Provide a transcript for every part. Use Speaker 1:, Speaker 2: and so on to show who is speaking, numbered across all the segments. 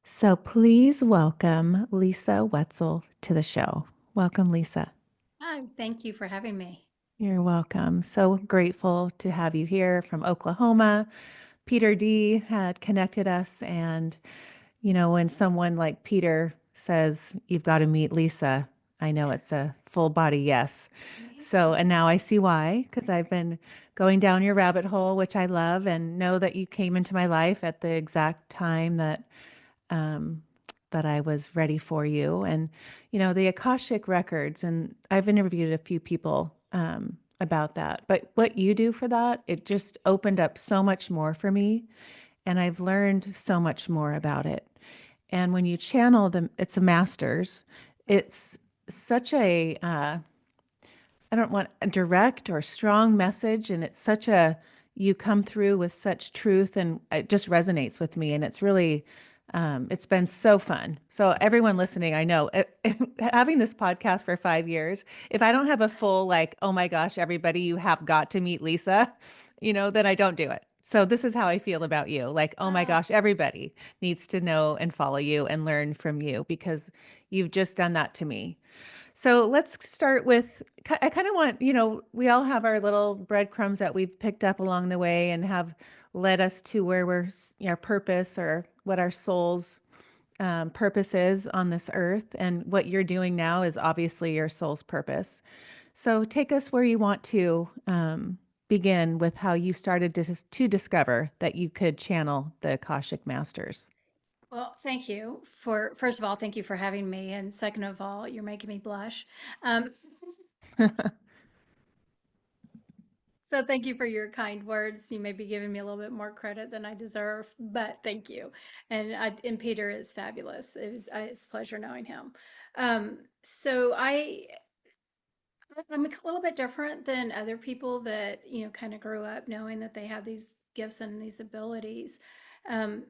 Speaker 1: So please welcome Lisa Wetzel to the show. Welcome, Lisa.
Speaker 2: Hi, thank you for having me.
Speaker 1: You're welcome. So grateful to have you here from Oklahoma. Peter D had connected us, and when someone like Peter says, "You've got to meet Lisa," I know it's a full body yes. So, and now I see why, because I've been going down your rabbit hole, which I love, and know that you came into my life at the exact time um, that I was ready for you. And, the Akashic records, and I've interviewed a few people about that. But what you do for that, it just opened up so much more for me. And I've learned so much more about it. And when you channel them, it's a master's. It's such I don't want a direct or strong message. And it's such you come through with such truth and it just resonates with me. And it's been so fun. So everyone listening, I know having this podcast for 5 years, if I don't have a full, like, oh my gosh, everybody, you have got to meet Lisa, then I don't do it. So this is how I feel about you. Like, oh my
Speaker 2: Uh,
Speaker 1: gosh, everybody needs to know and follow you and learn from you because you've just done that to me. So let's start with I kind of want, we all have our little breadcrumbs that we've picked up along the way and have led us to where our purpose or what our soul's purpose is on this earth. And what you're doing now is obviously your soul's purpose. So take us where you want to begin with how you started to discover that you could channel the Akashic Masters.
Speaker 2: well, thank you for, first of all, thank you for having me. And second of all, you're making me blush. Um, so thank you for your kind words. You may be giving me a little bit more credit than I deserve, but thank you. And Peter is fabulous. It's a pleasure knowing him. I'm a little bit different than other people that, kind of grew up knowing that they had these gifts and these abilities. Um,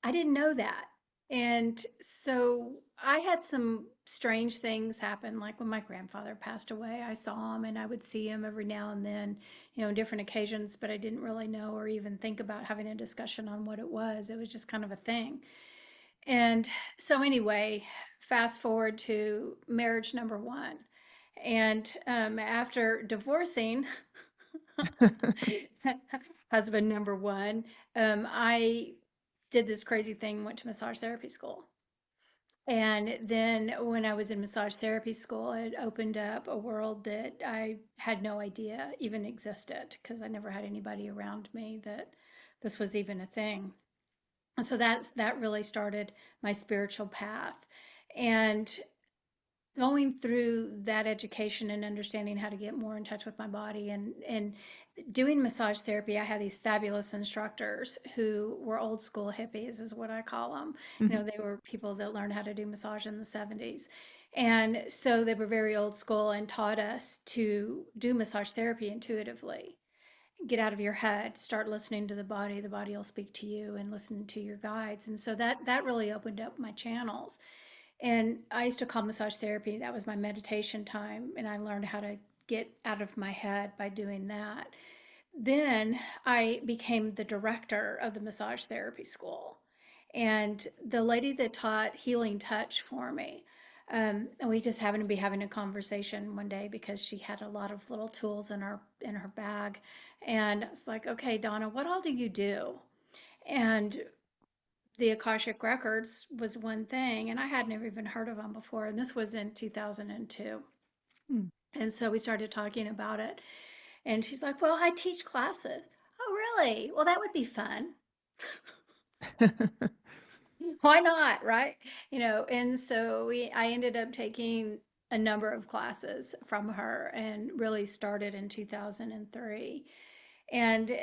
Speaker 2: I didn't know that. And so I had some strange things happen. Like when my grandfather passed away, I saw him and I would see him every now and then, on different occasions, but I didn't really know or even think about having a discussion on what it was. It was just kind of a thing. And so, anyway, fast forward to marriage number one. And after divorcing husband number one, I did this crazy thing, went to massage therapy school. And then when I was in massage therapy school, it opened up a world that I had no idea even existed because I never had anybody around me that this was even a thing. And so that really started my spiritual path. And going through that education and understanding how to get more in touch with my body and doing massage therapy, I had these fabulous instructors who were old school hippies, is what I call them.
Speaker 1: Mhm.
Speaker 2: They were people that learned how to do massage in the 70s. And so they were very old school and taught us to do massage therapy intuitively. Get out of your head, start listening to the body will speak to you and listen to your guides. And so that really opened up my channels. And I used to call massage therapy, that was my meditation time. And I learned how to get out of my head by doing that. Then I became the director of the massage therapy school. And the lady that taught healing touch for me, and we just happened to be having a conversation one day because she had a lot of little tools in her bag. And I was like, okay, Donna, what all do you do? And the Akashic Records was one thing, and I had never even heard of them before. And this was in 2002.
Speaker 1: Hmm.
Speaker 2: And so we started talking about it. And she's like, well, I teach classes. Oh, really? Well, that would be fun. Why not? Right. And so I ended up taking a number of classes from her and really started in 2003. And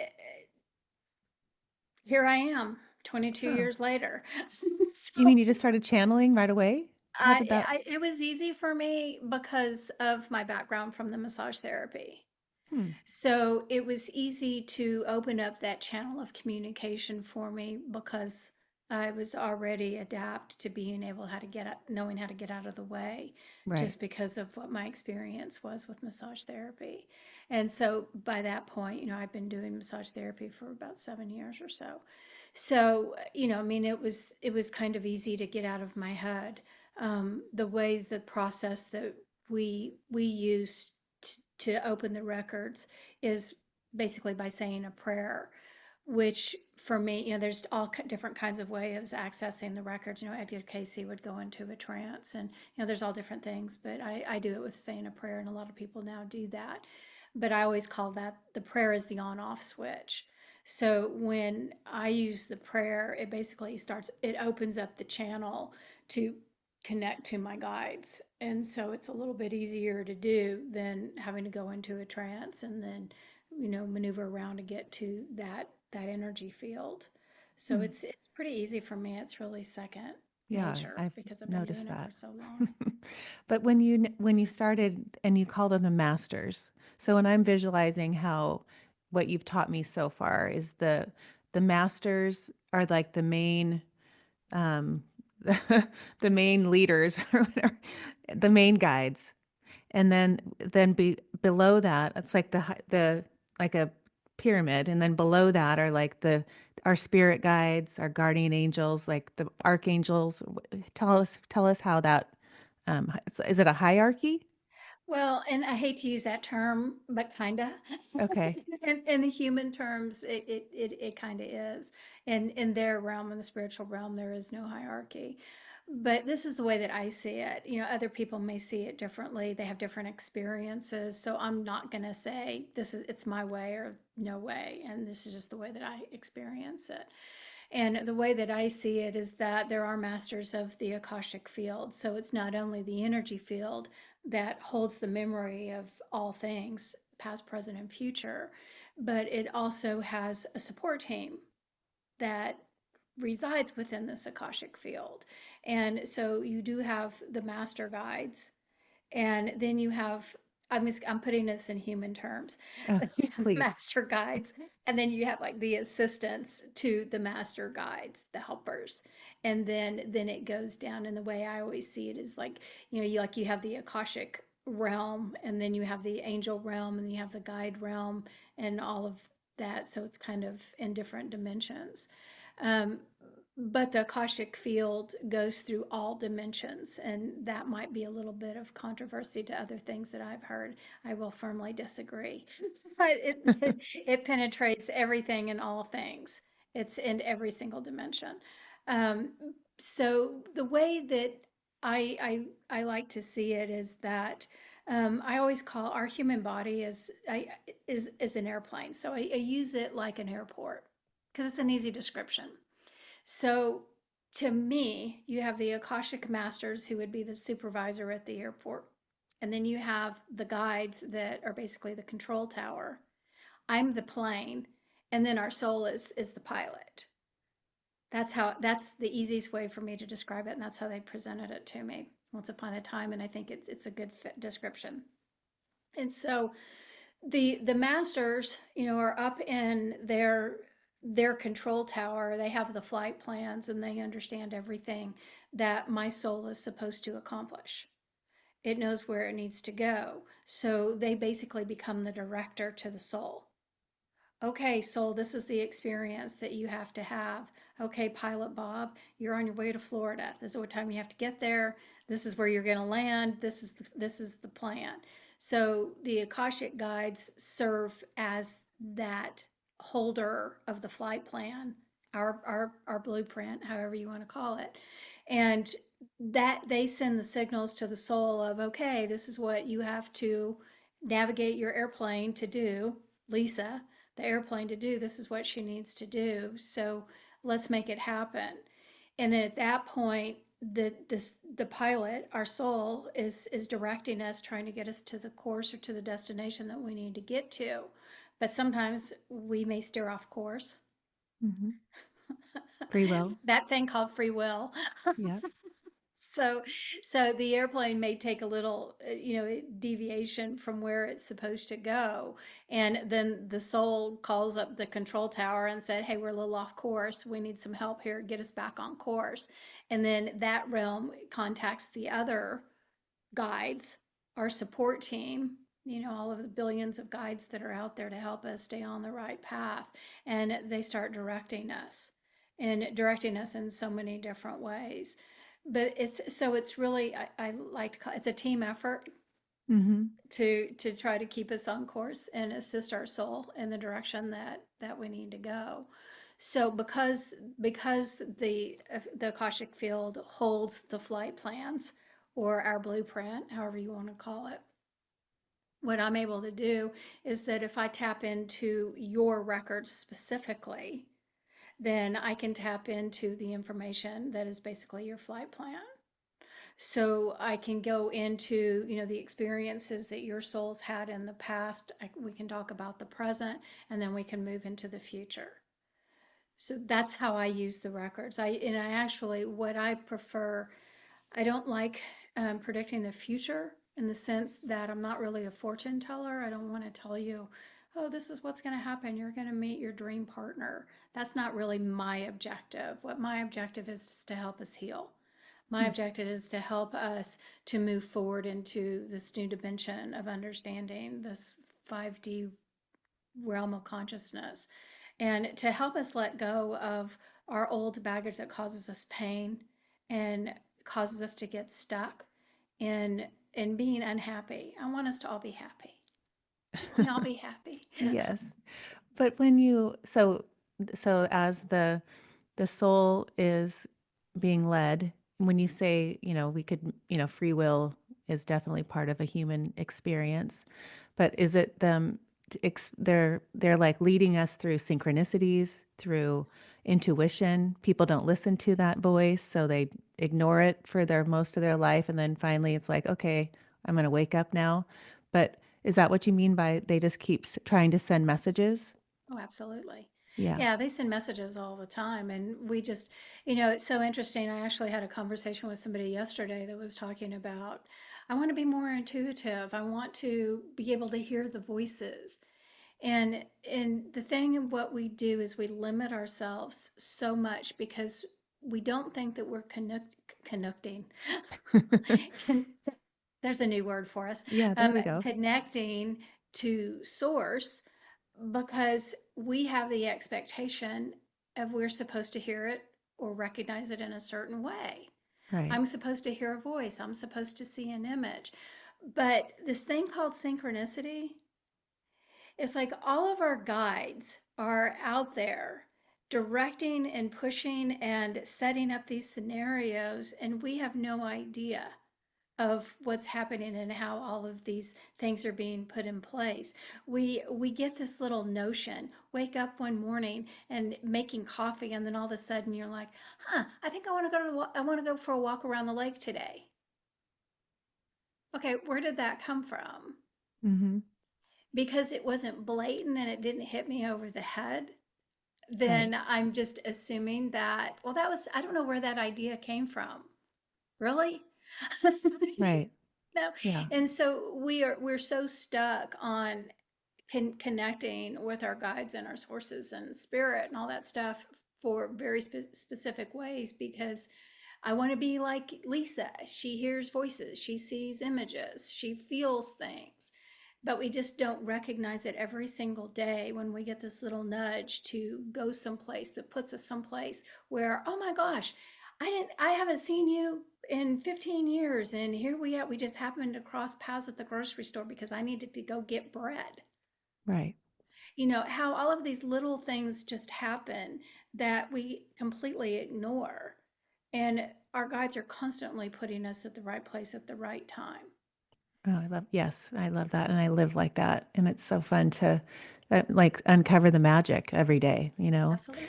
Speaker 2: here I am 22
Speaker 1: Oh,
Speaker 2: years later.
Speaker 1: you mean
Speaker 2: So
Speaker 1: you just started channeling right away? How did that?
Speaker 2: it was easy for me because of my background from the massage therapy.
Speaker 1: Hmm.
Speaker 2: So it was easy to open up that channel of communication for me because I was already adapt to being able how to get out, knowing how to get out of the way,
Speaker 1: Right.
Speaker 2: just because of what my experience was with massage therapy. And so by that point, I've been doing massage therapy for about 7 years or so. So, I mean, it was kind of easy to get out of my head. The way the process that we use to open the records is basically by saying a prayer, which for me, there's all different kinds of ways of accessing the records. Edgar Casey would go into a trance, and there's all different things, but I do it with saying a prayer, and a lot of people now do that. But I always call that the prayer is the on-off switch. So when I use the prayer, it basically it opens up the channel to connect to my guides. And so it's a little bit easier to do than having to go into a trance and then maneuver around to get to that energy field. So
Speaker 1: Hmm.
Speaker 2: it's pretty easy for me. It's really second
Speaker 1: Yeah,
Speaker 2: nature
Speaker 1: I've
Speaker 2: because I've been doing
Speaker 1: noticed
Speaker 2: it for
Speaker 1: that.
Speaker 2: so long.
Speaker 1: But when you started and you called them the masters, so when I'm visualizing how what you've taught me so far is the masters are like the main um the main leaders or whatever, the main guides. And then below that, it's like the like a pyramid, and then below that are like the our spirit guides, our guardian angels, like the archangels. Tell us how that is it a hierarchy?
Speaker 2: Well, and I hate to use that term, but kinda.
Speaker 1: Okay.
Speaker 2: In the human terms, it kind of is. In their realm, in the spiritual realm, there is no hierarchy. But this is the way that I see it. Other people may see it differently. They have different experiences. So I'm not gonna say it's my way or no way. And this is just the way that I experience it. And the way that I see it is that there are masters of the Akashic field. So it's not only the energy field that holds the memory of all things, past, present, and future, but it also has a support team that resides within this Akashic field. And so you do have the master guides, and then you have, I'm putting this in human terms.
Speaker 1: Uh,
Speaker 2: You have
Speaker 1: please.
Speaker 2: master guides, and then you have like the assistants to the master guides, the helpers. And then it goes down. And the way I always see it is like, you have the Akashic realm, and then you have the angel realm, and you have the guide realm, and all of that. So it's kind of in different dimensions. Um, but the Akashic field goes through all dimensions, and that might be a little bit of controversy to other things that I've heard. I will firmly disagree. But it penetrates everything and all things. It's in every single dimension. Um, so the way that I like to see it is that I always call our human body is an airplane. So I use it like an airport because it's an easy description. So to me, you have the Akashic Masters who would be the supervisor at the airport. And then you have the guides that are basically the control tower. I'm the plane, and then our soul is the pilot. That's the easiest way for me to describe it, and that's how they presented it to me once upon a time, and I think it's a good fit description. And so the masters, are up in their control tower. They have the flight plans and they understand everything that my soul is supposed to accomplish. It knows where it needs to go. So they basically become the director to the soul. Okay, soul, this is the experience that you have to have. Okay, Pilot Bob, you're on your way to Florida. This is what time you have to get there. This is where you're going to land. This is the plan. So the Akashic guides serve as that holder of the flight plan, our blueprint, however you want to call it. And that they send the signals to the soul of, okay, this is what you have to navigate your airplane to do, Lisa, the airplane to do. This is what she needs to do. So let's make it happen. And then at that point, the pilot, our soul, is directing us, trying to get us to the course or to the destination that we need to get to. But sometimes we may steer off course.
Speaker 1: Hmm. Free will.
Speaker 2: That thing called free will.
Speaker 1: Yeah.
Speaker 2: So, so the airplane may take a little, deviation from where it's supposed to go, and then the soul calls up the control tower and said, "Hey, we're a little off course. We need some help here. Get us back on course." And then that realm contacts the other guides, our support team, all of the billions of guides that are out there to help us stay on the right path. And they start directing us in so many different ways. But it's really, I like to call it's a team effort
Speaker 1: Mm-hmm.
Speaker 2: to try to keep us on course and assist our soul in the direction that we need to go. So because the Akashic field holds the flight plans or our blueprint, however you want to call it, what I'm able to do is that if I tap into your records specifically, then I can tap into the information that is basically your flight plan. So I can go into, the experiences that your soul's had in the past. We can talk about the present, and then we can move into the future. So that's how I use the records. I actually, what I prefer, I don't like predicting the future in the sense that I'm not really a fortune teller. I don't want to tell you, oh, this is what's going to happen. You're going to meet your dream partner. That's not really my objective. What my objective is to help us heal. My objective is to help us to move forward into this new dimension of understanding, this 5D realm of consciousness, and to help us let go of our old baggage that causes us pain and causes us to get stuck in being unhappy. I want us to all be happy. Shouldn't we all be happy?
Speaker 1: Yes. But when you so as the soul is being led, when you say, we could, free will is definitely part of a human experience, but is it them they're like leading us through synchronicities, through intuition. People don't listen to that voice, so they ignore it for their most of their life, and then finally it's like, okay, I'm going to wake up now. But is that what you mean by they just keep trying to send messages?
Speaker 2: Oh, absolutely.
Speaker 1: Yeah.
Speaker 2: Yeah, they send messages all the time. And we just, it's so interesting. I actually had a conversation with somebody yesterday that was talking about, I want to be more intuitive. I want to be able to hear the voices. And the thing of what we do is we limit ourselves so much because we don't think that we're connecting. There's a new word for us.
Speaker 1: Yeah, there we go.
Speaker 2: Connecting to source because we have the expectation of we're supposed to hear it or recognize it in a certain way.
Speaker 1: Right.
Speaker 2: I'm supposed to hear a voice. I'm supposed to see an image. But this thing called synchronicity, it's like all of our guides are out there directing and pushing and setting up these scenarios, and we have no idea of what's happening and how all of these things are being put in place. We get this little notion, wake up one morning and making coffee, and then all of a sudden you're like, "Huh, I think I want to go for a walk around the lake today." Okay, where did that come from?
Speaker 1: Mm-hmm.
Speaker 2: Because it wasn't blatant and it didn't hit me over the head,
Speaker 1: Right.
Speaker 2: then I'm just assuming that, well, I don't know where that idea came from. Really?
Speaker 1: Right.
Speaker 2: No.
Speaker 1: Yeah.
Speaker 2: And so we're so stuck on connecting with our guides and our sources and spirit and all that stuff for very specific ways because I want to be like Lisa. She hears voices, she sees images, she feels things. But we just don't recognize it every single day when we get this little nudge to go someplace that puts us someplace where, oh my gosh, I haven't seen you in 15 years. And here we just happened to cross paths at the grocery store because I needed to go get bread.
Speaker 1: Right.
Speaker 2: How all of these little things just happen that we completely ignore. And our guides are constantly putting us at the right place at the right time.
Speaker 1: Oh, yes, I love that. And I live like that. And it's so fun to like uncover the magic every day.
Speaker 2: Absolutely.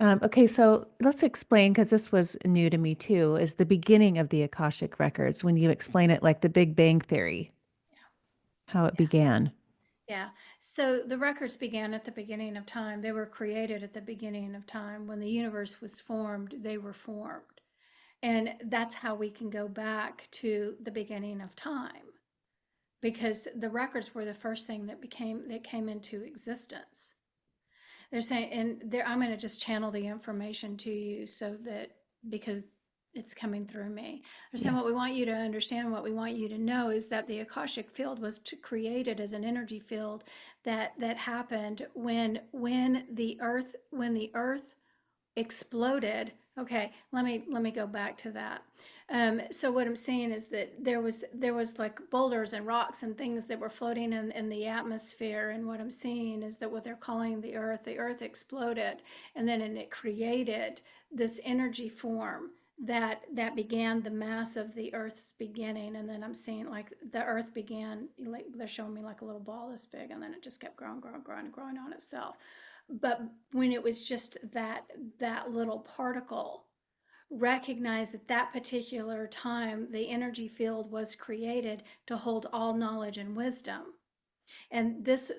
Speaker 1: Okay, so let's explain, because this was new to me too, is the beginning of the Akashic Records when you explain it like the Big Bang Theory, how it
Speaker 2: Yeah.
Speaker 1: began.
Speaker 2: Yeah. So the records began at the beginning of time. They were created at the beginning of time. When the universe was formed, they were formed. And that's how we can go back to the beginning of time, because the records were the first thing that came into existence. They're saying, and I'm going to just channel the information to you so that, because it's coming through me. They're saying what we
Speaker 1: Yes.
Speaker 2: want you to understand, what we want you to know is that the Akashic field was created as an energy field that happened when the earth exploded. Okay, let me go back to that. So what I'm saying is that there was like boulders and rocks and things that were floating in the atmosphere, and what I'm seeing is that what they're calling the earth exploded, and then it created this energy form that began the mass of the earth's beginning. And then I'm seeing like the earth began, like they're showing me like a little ball this big, and then it just kept growing on itself. But when it was just that little particle, recognize that that particular time the energy field was created to hold all knowledge and wisdom. And this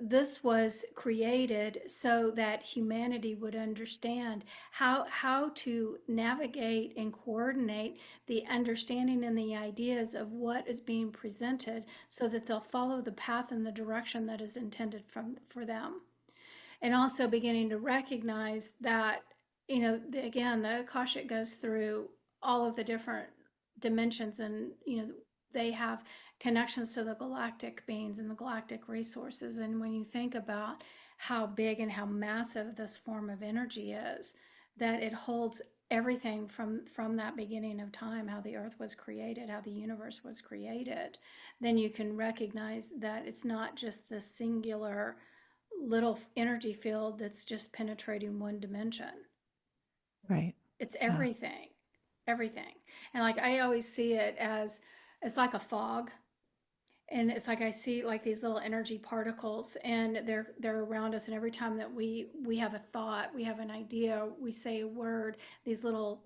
Speaker 2: was created so that humanity would understand how to navigate and coordinate the understanding and the ideas of what is being presented, so that they'll follow the path and the direction that is intended for them. And also beginning to recognize that, again, the Akashic goes through all of the different dimensions, and, they have connections to the galactic beings and the galactic resources. And when you think about how big and how massive this form of energy is, that it holds everything from that beginning of time, how the earth was created, how the universe was created, then you can recognize that it's not just this singular little energy field that's just penetrating one dimension.
Speaker 1: Right.
Speaker 2: It's
Speaker 1: Yeah.
Speaker 2: everything, everything. And like I always see it as it's like a fog, and it's like I see like these little energy particles, and they're around us. And every time that we have a thought, we have an idea, we say a word, these little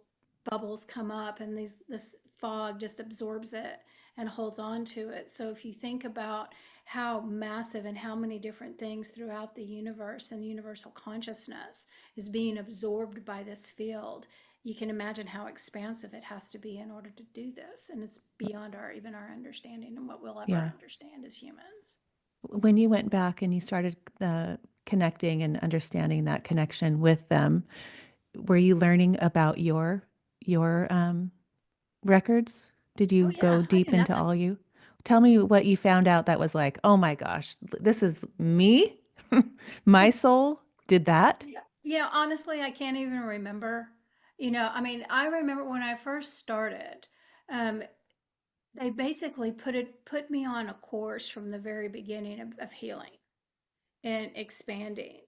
Speaker 2: bubbles come up, and this fog just absorbs it and holds on to it. So if you think about how massive and how many different things throughout the universe and universal consciousness is being absorbed by this field, you can imagine how expansive it has to be in order to do this. And it's beyond our even our understanding and what we'll ever
Speaker 1: Yeah.
Speaker 2: understand as humans.
Speaker 1: When you went back and you started connecting and understanding that connection with them, were you learning about your records? Did
Speaker 2: Oh
Speaker 1: you go
Speaker 2: yeah, I
Speaker 1: deep
Speaker 2: knew
Speaker 1: into
Speaker 2: nothing.
Speaker 1: all you? Tell me what you found out that was like, oh my gosh, this is me? My soul did that?
Speaker 2: Yeah. Honestly, I can't even remember. I mean, I remember when I first started, um, they basically put me on a course from the very beginning of healing and expanding.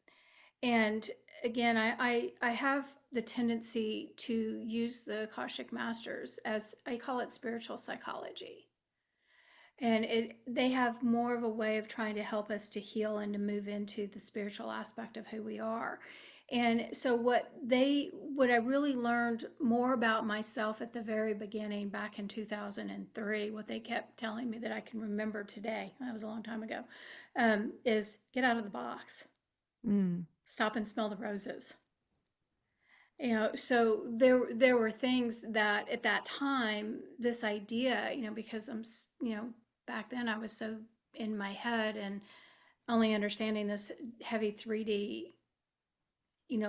Speaker 2: And again, I have the tendency to use the Akashic Masters as I call it spiritual psychology. And they have more of a way of trying to help us to heal and to move into the spiritual aspect of who we are. And so what I really learned more about myself at the very beginning back in 2003, what they kept telling me that I can remember today, that was a long time ago, is get out of the box,
Speaker 1: Mm,
Speaker 2: stop and smell the roses. So there were things that at that time, this idea, because back then I was so in my head and only understanding this heavy 3D,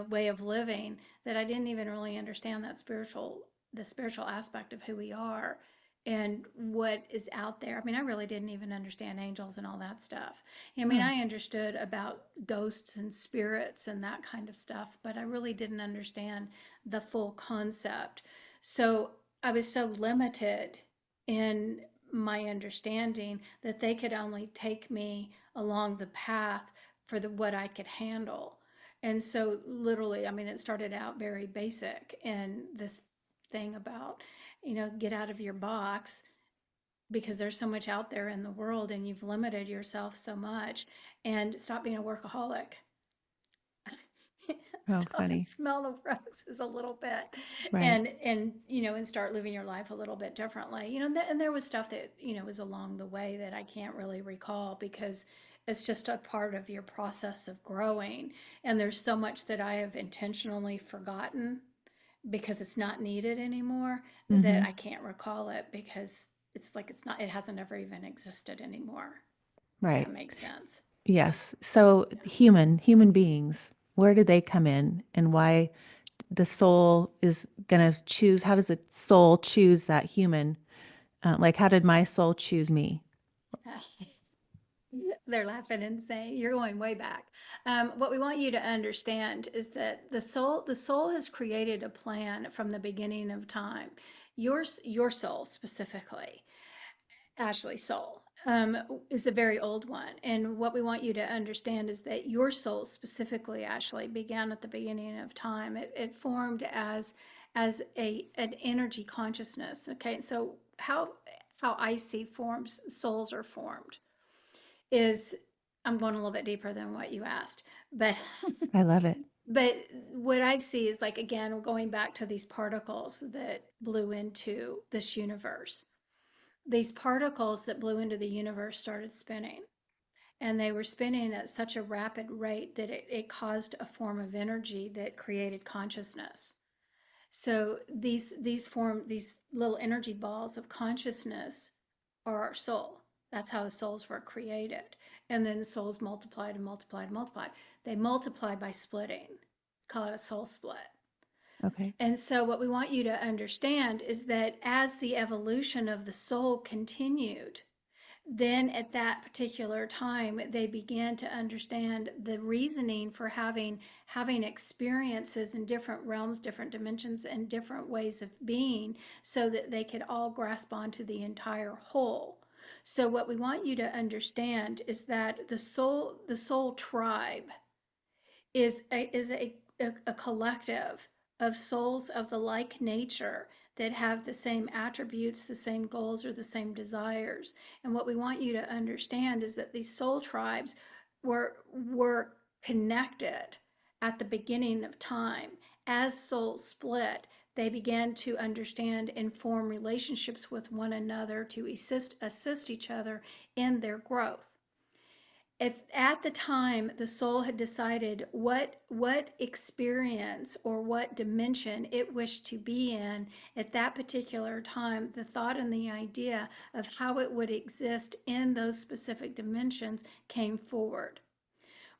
Speaker 2: way of living, that I didn't even really understand the spiritual aspect of who we are and what is out there. I mean, I really didn't even understand angels and all that stuff. I mean,
Speaker 1: huh.
Speaker 2: I understood about ghosts and spirits and that kind of stuff, but I really didn't understand the full concept. So I was so limited in my understanding that they could only take me along the path for what I could handle. And so, literally, I mean, it started out very basic, and this thing about, get out of your box because there's so much out there in the world and you've limited yourself so much, and stop being a workaholic.
Speaker 1: Oh,
Speaker 2: Stop and
Speaker 1: funny.
Speaker 2: smell the roses a little bit,
Speaker 1: Right.
Speaker 2: and start living your life a little bit differently. And there was stuff that was along the way that I can't really recall, because it's just a part of your process of growing, and there's so much that I have intentionally forgotten because it's not needed anymore, that
Speaker 1: Mm-hmm.
Speaker 2: I can't recall it because it's like it's not, it hasn't ever even existed anymore, if that
Speaker 1: Right.
Speaker 2: makes sense.
Speaker 1: Yes. So human beings, where do they come in and why the soul is going to choose? How does the soul choose that human? Like, how did my soul choose me?
Speaker 2: They're laughing and saying you're going way back. What we want you to understand is that the soul has created a plan from the beginning of time. Your soul specifically, Ashley's soul, is a very old one. And what we want you to understand is that your soul specifically, Ashley, began at the beginning of time. It formed as an energy consciousness. Okay, so how I see forms souls are formed is, I'm going a little bit deeper than what you asked, but
Speaker 1: I love it.
Speaker 2: but what I see is, like, again, going back to these particles that blew into this universe. These particles that blew into the universe started spinning, and they were spinning at such a rapid rate that it caused a form of energy that created consciousness. So these little energy balls of consciousness are our soul. That's how the souls were created. And then the souls multiplied and multiplied and multiplied. They multiplied by splitting. Call it a soul split.
Speaker 1: Okay.
Speaker 2: And so what we want you to understand is that as the evolution of the soul continued, then at that particular time they began to understand the reasoning for having experiences in different realms, different dimensions, and different ways of being, so that they could all grasp onto the entire whole. So what we want you to understand is that the soul tribe is a collective of souls of the like nature that have the same attributes, the same goals, or the same desires. And what we want you to understand is that these soul tribes were connected at the beginning of time. As souls split, they began to understand and form relationships with one another to assist each other in their growth. At the time the soul had decided what experience or what dimension it wished to be in at that particular time, the thought and the idea of how it would exist in those specific dimensions came forward.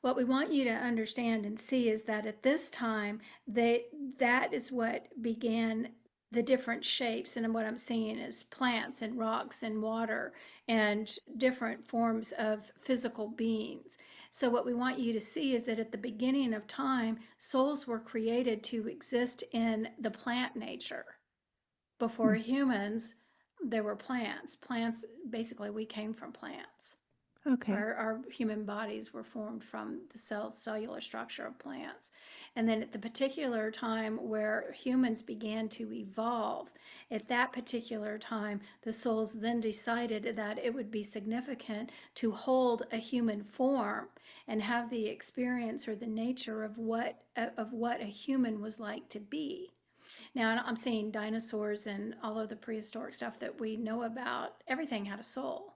Speaker 2: What we want you to understand and see is that at this time, that is what began the different shapes. And what I'm seeing is plants and rocks and water and different forms of physical beings. So what we want you to see is that at the beginning of time, souls were created to exist in the plant nature. Before
Speaker 1: Hmm.
Speaker 2: humans, there were plants. Plants, basically, we came from plants.
Speaker 1: Okay.
Speaker 2: Our human bodies were formed from the cellular structure of plants. And then at the particular time where humans began to evolve, at that particular time, the souls then decided that it would be significant to hold a human form and have the experience or the nature of what a human was like to be. Now, I'm seeing dinosaurs and all of the prehistoric stuff that we know about. Everything had a soul,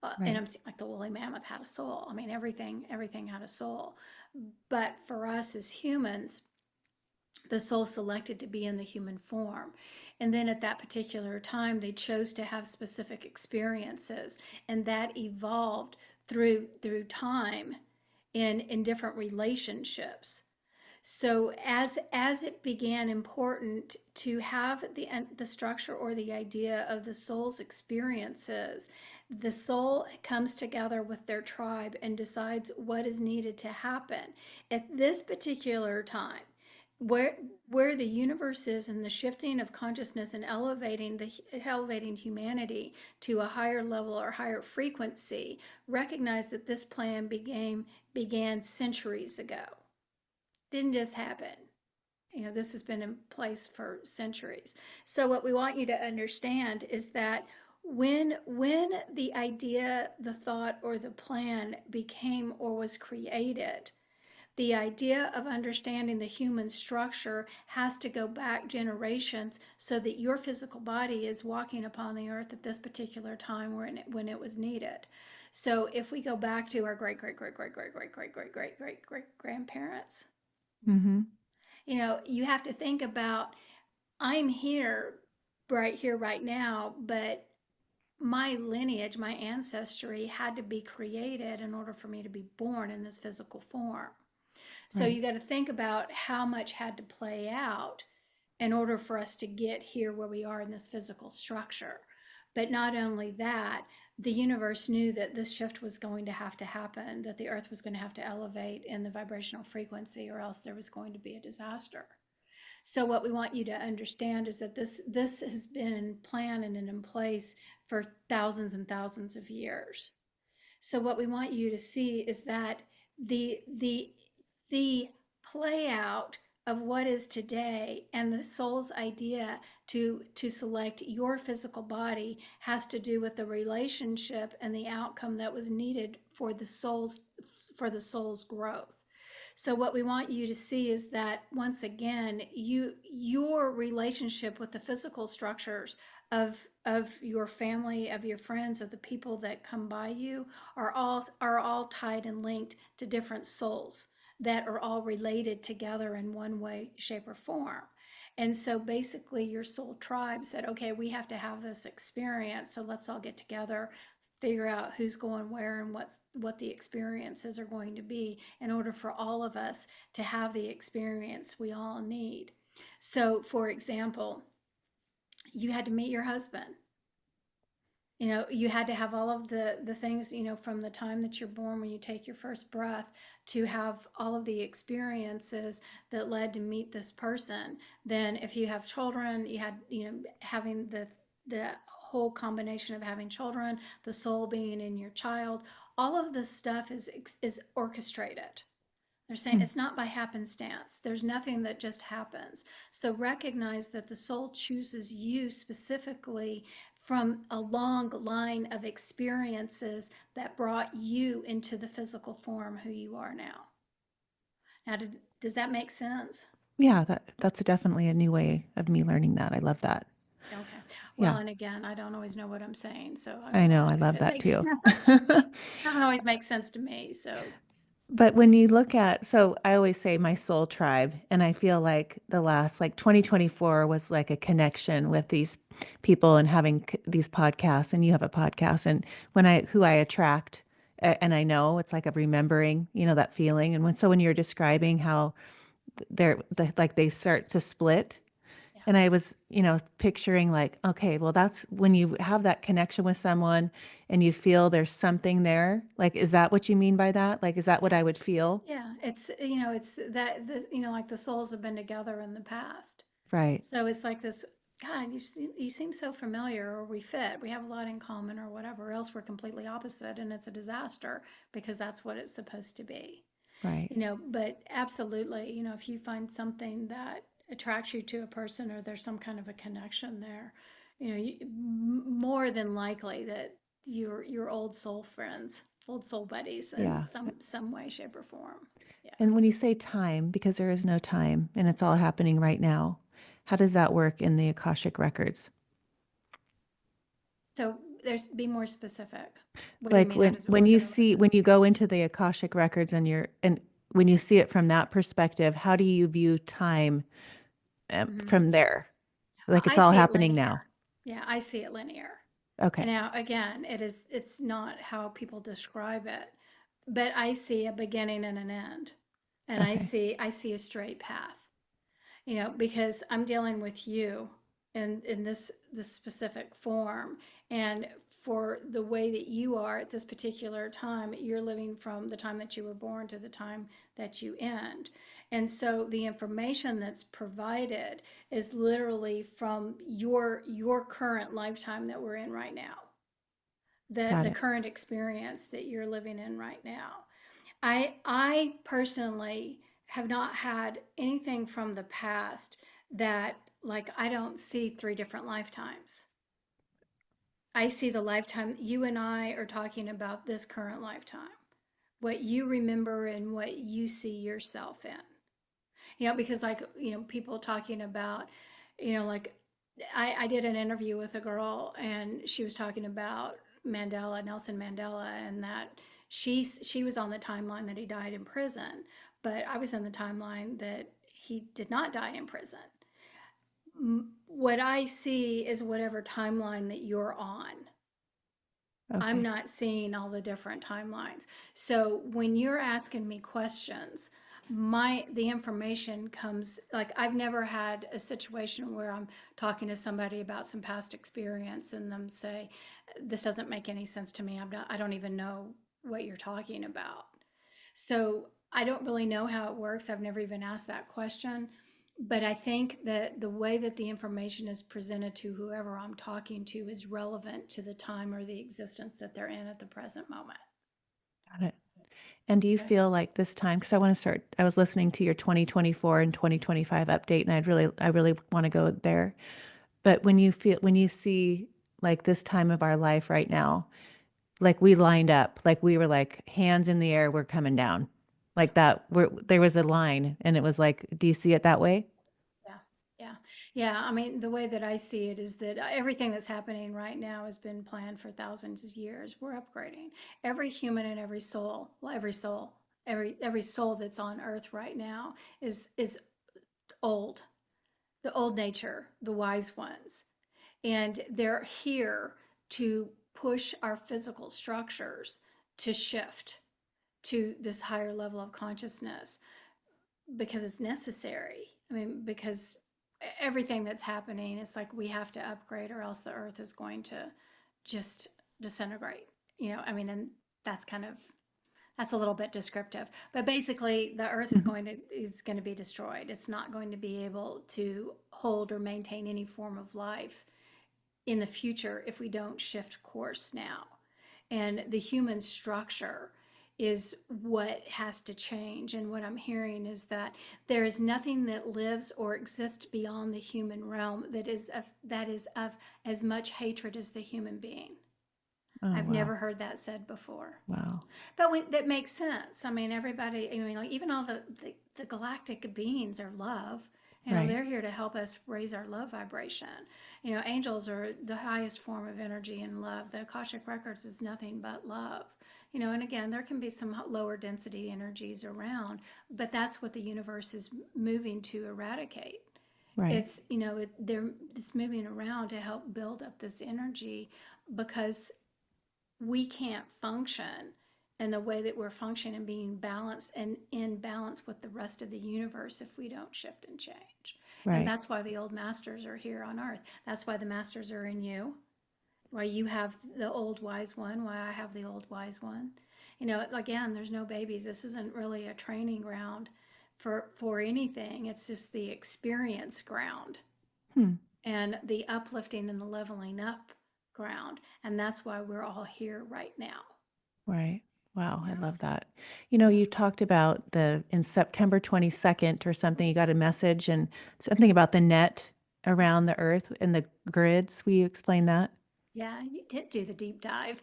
Speaker 2: and
Speaker 1: Right.
Speaker 2: I'm seeing, like, the woolly mammoth had a soul. I mean, everything had a soul. But for us as humans, the soul selected to be in the human form. And then at that particular time, they chose to have specific experiences, and that evolved through time in different relationships. So as it began important to have the structure or the idea of the soul's experiences, the soul comes together with their tribe and decides what is needed to happen at this particular time. Where where the universe is, and the shifting of consciousness and elevating humanity to a higher level or higher frequency, recognize that this plan began centuries ago. Didn't just happen. This has been in place for centuries. So what we want you to understand is that when the idea, the thought, or the plan became or was created, the idea of understanding the human structure has to go back generations, so that your physical body is walking upon the earth at this particular time when it was needed. So if we go back to our great great great great great great great great great great great grandparents,
Speaker 1: Mm-hmm.
Speaker 2: You have to think about, I'm here, right now, but my lineage, my ancestry had to be created in order for me to be born in this physical form. So
Speaker 1: Right.
Speaker 2: you got to think about how much had to play out in order for us to get here where we are in this physical structure. But not only that, the universe knew that this shift was going to have to happen, that the earth was going to have to elevate in the vibrational frequency, or else there was going to be a disaster. So what we want you to understand is that this has been in plan and in place for thousands and thousands of years. So what we want you to see is that the play out of what is today and the soul's idea to select your physical body has to do with the relationship and the outcome that was needed for the soul's growth. So what we want you to see is that, once again, your relationship with the physical structures of your family, of your friends, of the people that come by you, are all tied and linked to different souls that are all related together in one way, shape, or form. And so basically, your soul tribe said, okay, we have to have this experience, so let's all get together, figure out who's going where and what the experiences are going to be in order for all of us to have the experience we all need. So, for example, you had to meet your husband. You had to have all of the things, from the time that you're born, when you take your first breath, to have all of the experiences that led to meet this person. Then if you have children, you had, having the whole combination of having children, the soul being in your child. All of this stuff is orchestrated. They're saying
Speaker 1: Hmm.
Speaker 2: it's not by happenstance. There's nothing that just happens. So recognize that the soul chooses you specifically from a long line of experiences that brought you into the physical form who you are now. Now, does that make sense?
Speaker 1: Yeah, that's definitely a new way of me learning that. I love that.
Speaker 2: Okay. Well,
Speaker 1: Yeah,
Speaker 2: and again, I don't always know what I'm saying, so I
Speaker 1: I
Speaker 2: will
Speaker 1: know. I
Speaker 2: ask if
Speaker 1: love
Speaker 2: it
Speaker 1: that
Speaker 2: makes
Speaker 1: too.
Speaker 2: sense. It doesn't always make sense to me. So,
Speaker 1: But when you look at, so I always say my soul tribe, and I feel like the last, like 2024 was like a connection with these people and having these podcasts, and you have a podcast, and who I attract, and I know it's like a remembering, that feeling. And when you're describing how like they start to split,
Speaker 2: yeah.
Speaker 1: and I was, picturing like, okay, well, that's when you have that connection with someone and you feel there's something there. Like, is that what you mean by that? Like, is that what I would feel?
Speaker 2: Yeah, it's that like the souls have been together in the past.
Speaker 1: Right,
Speaker 2: So it's like this, God, you seem so familiar, or we fit, we have a lot in common, or whatever, else we're completely opposite, and it's a disaster because that's what it's supposed to be.
Speaker 1: right.
Speaker 2: But absolutely, if you find something that attracts you to a person, or there's some kind of a connection there, more than likely that your old soul friends, old soul buddies in
Speaker 1: Yeah.
Speaker 2: some way, shape, or form. Yeah.
Speaker 1: And when you say time, because there is no time and it's all happening right now, how does that work in the Akashic records?
Speaker 2: So be more specific. What do you
Speaker 1: Like
Speaker 2: mean? How
Speaker 1: when
Speaker 2: does it
Speaker 1: when
Speaker 2: work
Speaker 1: you
Speaker 2: in the
Speaker 1: see when
Speaker 2: records?
Speaker 1: you go into the Akashic records and when you see it from that perspective, how do you view time
Speaker 2: Hmm.
Speaker 1: from there?
Speaker 2: Well,
Speaker 1: Like it's
Speaker 2: I
Speaker 1: all
Speaker 2: see it
Speaker 1: happening now.
Speaker 2: linear. Yeah, I see it linear. And
Speaker 1: Okay.
Speaker 2: now, again, it's not how people describe it, but I see a beginning and an end, and I
Speaker 1: Okay.
Speaker 2: see I see a straight path. Because I'm dealing with you in this specific form, and for the way that you are at this particular time, you're living from the time that you were born to the time that you end. And so the information that's provided is literally from your current lifetime that we're in right now,
Speaker 1: Got
Speaker 2: the
Speaker 1: it.
Speaker 2: current experience that you're living in right now. I personally have not had anything from the past that, like, I don't see three different lifetimes. I see the lifetime you and I are talking about, this current lifetime, what you remember and what you see yourself in. Because, like, people talking about, like, I did an interview with a girl, and she was talking about Nelson Mandela, and that she was on the timeline that he died in prison, but I was in the timeline that he did not die in prison. What I see is whatever timeline that you're on. I'm
Speaker 1: Okay.
Speaker 2: not seeing all the different timelines. So when you're asking me questions, the information comes, like, I've never had a situation where I'm talking to somebody about some past experience and them say, this doesn't make any sense to me. I don't even know what you're talking about. So I don't really know how it works. I've never even asked that question. But I think that the way that the information is presented to whoever I'm talking to is relevant to the time or the existence that they're in at the present moment.
Speaker 1: Got it. And do you
Speaker 2: Okay.
Speaker 1: feel like this time, because I was listening to your 2024 and 2025 update, and I really want to go there. But when you see like this time of our life right now, like we lined up, like we were like hands in the air, we're coming down. Like that, there was a line and it was like, do you see it that way?
Speaker 2: Yeah. Yeah. Yeah. I mean, the way that I see it is that everything that's happening right now has been planned for thousands of years. We're upgrading every human and every soul. Well, every soul that's on earth right now is old, the old nature, the wise ones. And they're here to push our physical structures to shift to this higher level of consciousness because it's necessary. I mean, because everything that's happening, it's like we have to upgrade or else the earth is going to just disintegrate. I mean, and that's kind of that's a little bit descriptive, but basically the earth is
Speaker 1: Mhm.
Speaker 2: going to be destroyed. It's not going to be able to hold or maintain any form of life in the future if we don't shift course now. And the human structure is what has to change. And what I'm hearing is that there is nothing that lives or exists beyond the human realm that is of as much hatred as the human being.
Speaker 1: Oh,
Speaker 2: I've
Speaker 1: wow.
Speaker 2: never heard that said before.
Speaker 1: Wow.
Speaker 2: But that makes sense. I mean, everybody, I mean, like even all the galactic beings are love.
Speaker 1: Right.
Speaker 2: They're here to help us raise our love vibration. Angels are the highest form of energy and love. The Akashic Records is nothing but love. And again, there can be some lower density energies around, but that's what the universe is moving to eradicate.
Speaker 1: Right.
Speaker 2: It's moving around to help build up this energy because we can't function in the way that we're functioning and being balanced and in balance with the rest of the universe if we don't shift and change. And
Speaker 1: Right.
Speaker 2: that's why the old masters are here on earth. That's why the masters are in you, why you have the old wise one, why I have the old wise one. Again, there's no babies. This isn't really a training ground for anything. It's just the experience ground
Speaker 1: Hmm.
Speaker 2: and the uplifting and the leveling up ground. And that's why we're all here right now.
Speaker 1: Right. Wow, I
Speaker 2: Yeah.
Speaker 1: love that.
Speaker 2: Yeah.
Speaker 1: You talked about the in September 22nd or something, you got a message and something about the net around the earth and the grids. Will you explain that?
Speaker 2: Yeah, you did do the deep dive.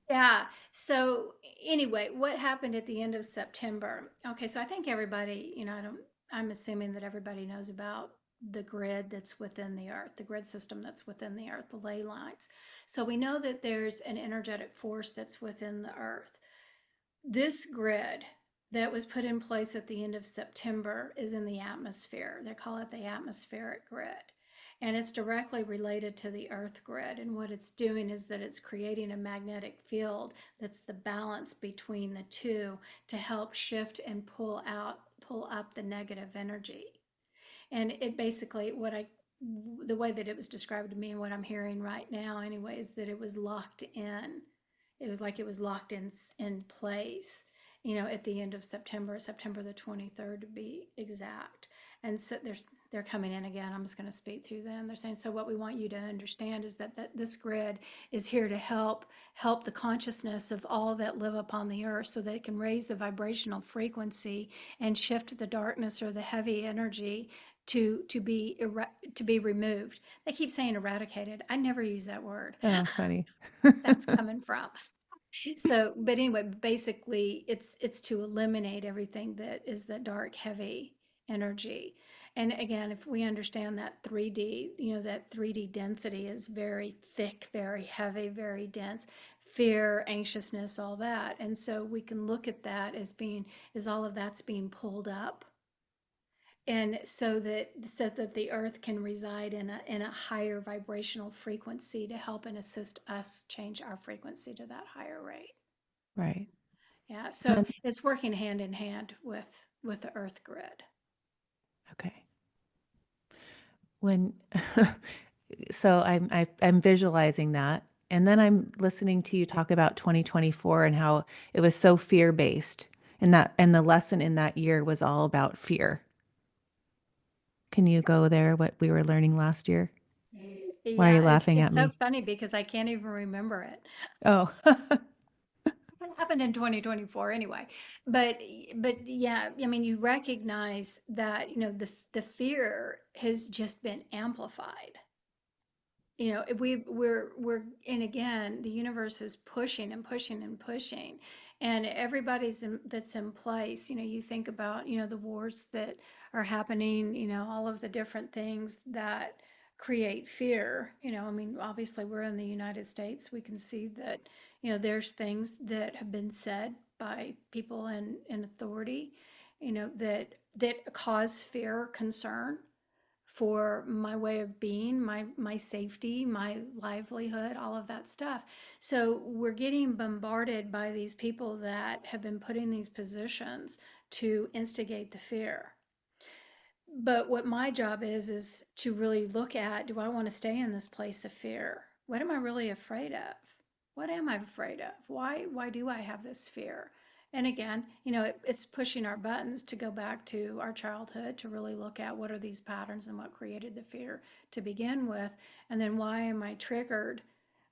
Speaker 2: Yeah. So anyway, what happened at the end of September? Okay, so I think everybody, I'm assuming that everybody knows about the grid that's within the earth, the grid system that's within the earth, the ley lines. So we know that there's an energetic force that's within the earth. This grid that was put in place at the end of September is in the atmosphere. They call it the atmospheric grid. And it's directly related to the earth grid. And what it's doing is that it's creating a magnetic field that's the balance between the two to help shift and pull up the negative energy. And it basically, the way that it was described to me and what I'm hearing right now, anyway, is that it was locked in. It was like it was locked in place, at the end of September, September the 23rd to be exact. And so they're coming in again. I'm just going to speak through them. They're saying, so what we want you to understand is that this grid is here to help the consciousness of all that live upon the earth so they can raise the vibrational frequency and shift the darkness or the heavy energy to be removed. They keep saying eradicated. I never use that word.
Speaker 1: Oh, funny.
Speaker 2: That's coming from. So, but anyway, basically, it's to eliminate everything that is the dark, heavy energy. And again, if we understand that 3D, that 3D density is very thick, very heavy, very dense. fear, anxiousness, all that. And so we can look at that as being, as all of that's being pulled up, and so that the earth can reside in a higher vibrational frequency to help and assist us change our frequency to that higher rate.
Speaker 1: Right.
Speaker 2: Yeah, so
Speaker 1: And then,
Speaker 2: it's working hand in hand with the earth grid.
Speaker 1: okay. When so I'm visualizing that, and then I'm listening to you talk about 2024 and how it was so fear-based, and the lesson in that year was all about fear. Can you go there, what we were learning last year? Why are you
Speaker 2: Yeah,
Speaker 1: laughing at
Speaker 2: it's so
Speaker 1: me?
Speaker 2: funny because I can't even remember it.
Speaker 1: Oh.
Speaker 2: What happened in 2024 anyway? But yeah, I mean, you recognize that, the fear has just been amplified. We're and again, the universe is pushing and pushing and pushing, and that's in place. You think about, the wars that are happening, all of the different things that create fear. I mean, obviously we're in the United States. We can see that, there's things that have been said by people in authority, that cause fear, concern for my way of being, my safety, my livelihood, all of that stuff. So we're getting bombarded by these people that have been put in these positions to instigate the fear. But what my job is to really look at, do I want to stay in this place of fear? What am I really afraid of? What am I afraid of? Why do I have this fear? And again, it's pushing our buttons to go back to our childhood to really look at what are these patterns and what created the fear to begin with. And then why am I triggered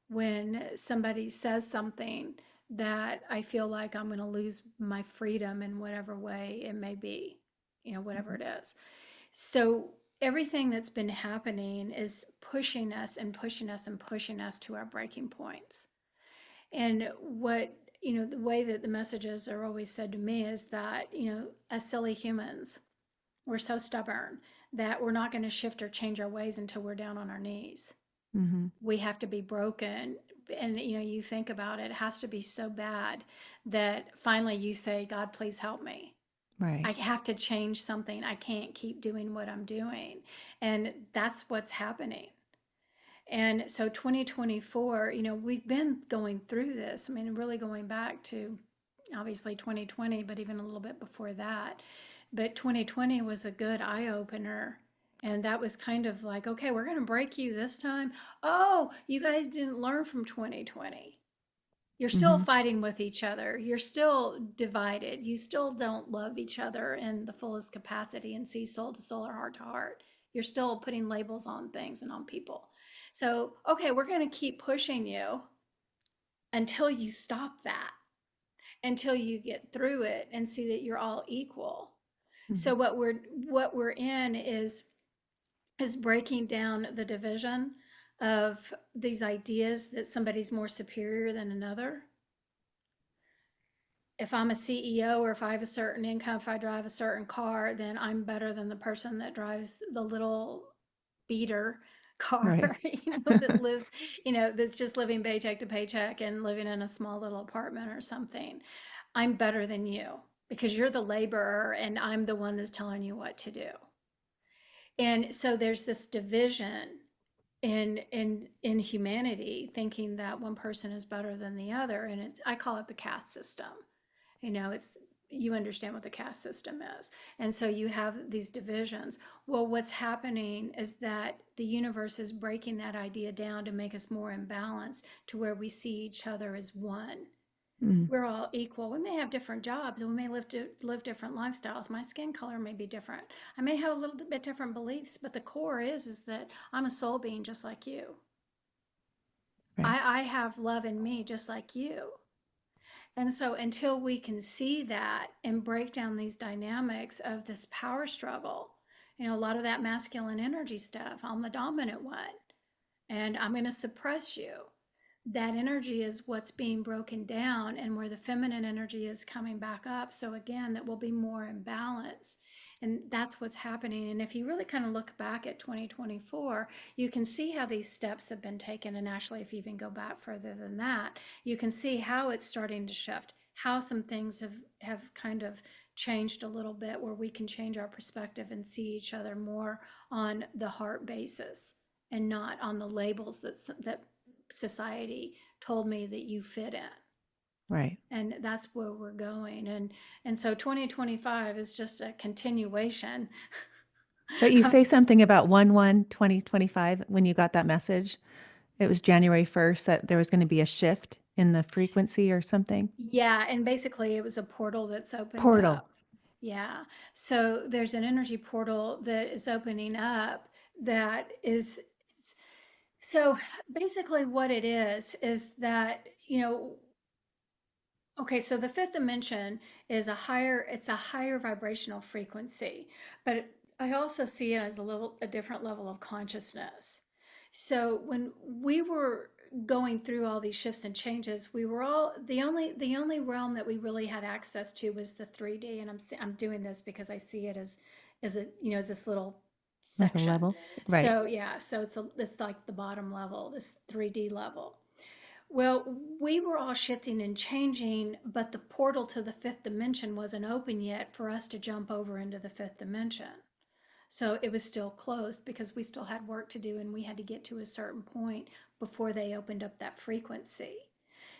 Speaker 2: when somebody says something that I feel like I'm going to lose my freedom in whatever way it may be, whatever it is. So everything that's been happening is pushing us and pushing us and pushing us to our breaking points. And the way that the messages are always said to me is that, as silly humans, we're so stubborn that we're not going to shift or change our ways until we're down on our knees.
Speaker 1: Hmm.
Speaker 2: We have to be broken. And, you think about it, it has to be so bad that finally you say, God, please help me. I
Speaker 1: Right.
Speaker 2: have to change something. I can't keep doing what I'm doing. And that's what's happening. And so 2024, we've been going through this. I mean, really going back to obviously 2020, but even a little bit before that. But 2020 was a good eye opener. And that was kind of like, okay, we're going to break you this time. Oh, you guys didn't learn from 2020. You're still
Speaker 1: Hmm.
Speaker 2: fighting with each other. You're still divided. You still don't love each other in the fullest capacity and see soul to soul or heart to heart. You're still putting labels on things and on people. So, okay, we're going to keep pushing you until you stop that, until you get through it and see that you're all equal.
Speaker 1: Hmm.
Speaker 2: So what we're in is breaking down the division of these ideas that somebody's more superior than another. If I'm a CEO or if I have a certain income, if I drive a certain car, then I'm better than the person that drives the little beater
Speaker 1: Right.
Speaker 2: car, that lives, that's just living paycheck to paycheck and living in a small little apartment or something. I'm better than you because you're the laborer and I'm the one that's telling you what to do. And so there's this division in humanity, thinking that one person is better than the other, and I call it the caste system. It's, you understand what the caste system is. And so you have these divisions. Well, what's happening is that the universe is breaking that idea down to make us more in balance to where we see each other as one.
Speaker 1: Mm.
Speaker 2: We're all equal. We may have different jobs and we may live different lifestyles. My skin color may be different. I may have a little bit different beliefs, but the core is that I'm a soul being just like you.
Speaker 1: Right.
Speaker 2: I have love in me just like you. And so until we can see that and break down these dynamics of this power struggle, a lot of that masculine energy stuff, I'm the dominant one and I'm going to suppress you. That energy is what's being broken down and where the feminine energy is coming back up. So again, that will be more in balance. And that's what's happening. And if you really kind of look back at 2024, you can see how these steps have been taken. And actually, if you even go back further than that, you can see how it's starting to shift, how some things have kind of changed a little bit, where we can change our perspective and see each other more on the heart basis and not on the labels that society told me that you fit in.
Speaker 1: Right.
Speaker 2: And that's where we're going. And so 2025 is just a continuation.
Speaker 1: But you say something about 1/1/2025 when you got that message. It was January 1st that there was going to be a shift in the frequency or something.
Speaker 2: Yeah, and basically it was a portal that's opened
Speaker 1: Portal.
Speaker 2: up. Yeah. So there's an energy portal that is opening up that is so basically what it is that, okay, so the fifth dimension it's a higher vibrational frequency, but I also see it as a different level of consciousness. So when we were going through all these shifts and changes, we were all the only realm that we really had access to was the 3D, and I'm doing this because I see it as a as this little
Speaker 1: Like a
Speaker 2: section.
Speaker 1: level. Right.
Speaker 2: So yeah, so it's like the bottom level, this 3D level. Well, we were all shifting and changing, but the portal to the fifth dimension wasn't open yet for us to jump over into the fifth dimension. So it was still closed because we still had work to do and we had to get to a certain point before they opened up that frequency.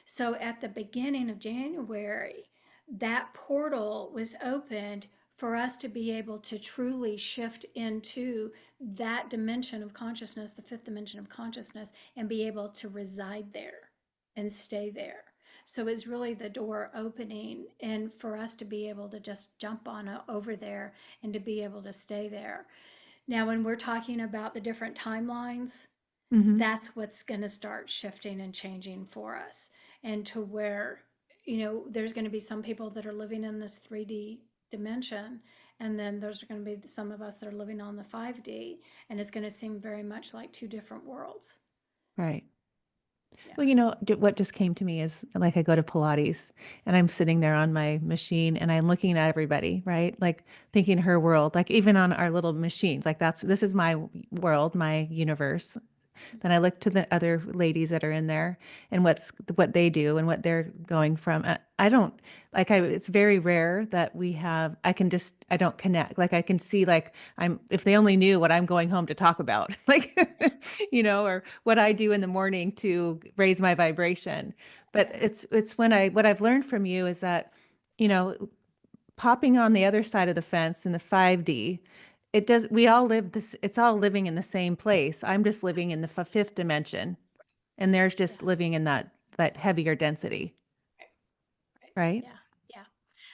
Speaker 2: So at the beginning of January, that portal was opened for us to be able to truly shift into that dimension of consciousness, the fifth dimension of consciousness, and be able to reside there and stay there. So it's really the door opening, and for us to be able to just jump on over there and to be able to stay there. Now, when we're talking about the different timelines,
Speaker 1: Mm-hmm.
Speaker 2: that's what's going to start shifting and changing for us, and to where there's going to be some people that are living in this 3D dimension, and then there's going to be some of us that are living on the 5D, and it's going to seem very much like two different worlds.
Speaker 1: Right.
Speaker 2: Yeah.
Speaker 1: Well, what just came to me is like I go to Pilates and I'm sitting there on my machine and I'm looking at everybody, right? Like thinking her world, like even on our little machines, like this is my world, my universe. Then I look to the other ladies that are in there and what they do and what they're going from. I don't it's very rare that I don't connect. Like I can see like if they only knew what I'm going home to talk about, like, or what I do in the morning to raise my vibration. But
Speaker 2: Yeah.
Speaker 1: it's what I've learned from you is that, you know, popping on the other side of the fence in the 5D, we all live this, it's all living in the same place. I'm just living in the fifth dimension and there's
Speaker 2: Yeah.
Speaker 1: just living in that heavier density,
Speaker 2: Right. Right.
Speaker 1: right?
Speaker 2: Yeah. Yeah.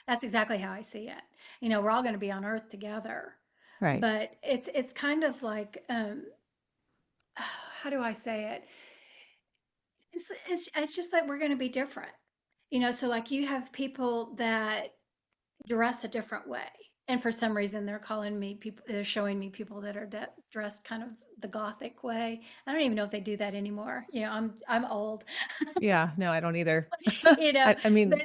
Speaker 2: That's exactly how I see it. We're all going to be on earth together,
Speaker 1: Right.
Speaker 2: but it's kind of like, how do I say it? It's just that we're going to be different. So like you have people that dress a different way. And for some reason, they're showing me people that are dressed kind of the gothic way. I don't even know if they do that anymore. I'm old.
Speaker 1: Yeah, no, I don't either.
Speaker 2: you know,
Speaker 1: I mean,
Speaker 2: but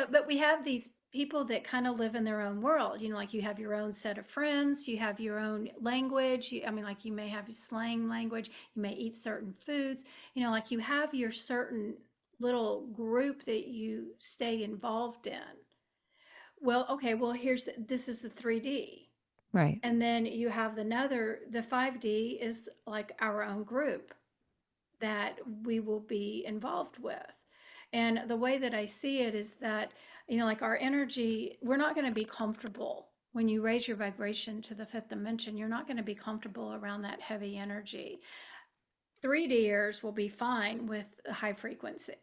Speaker 2: but we have these people that kind of live in their own world. Like you have your own set of friends, you have your own language. I mean, like you may have slang language, you may eat certain foods. Like you have your certain little group that you stay involved in. Well, okay, well, this is the 3D.
Speaker 1: right,
Speaker 2: And then you have the 5D is like our own group that we will be involved with. And the way that I see it is that, like our energy, we're not going to be comfortable. When you raise your vibration to the fifth dimension, you're not going to be comfortable around that heavy energy. 3Ders will be fine with a high frequency,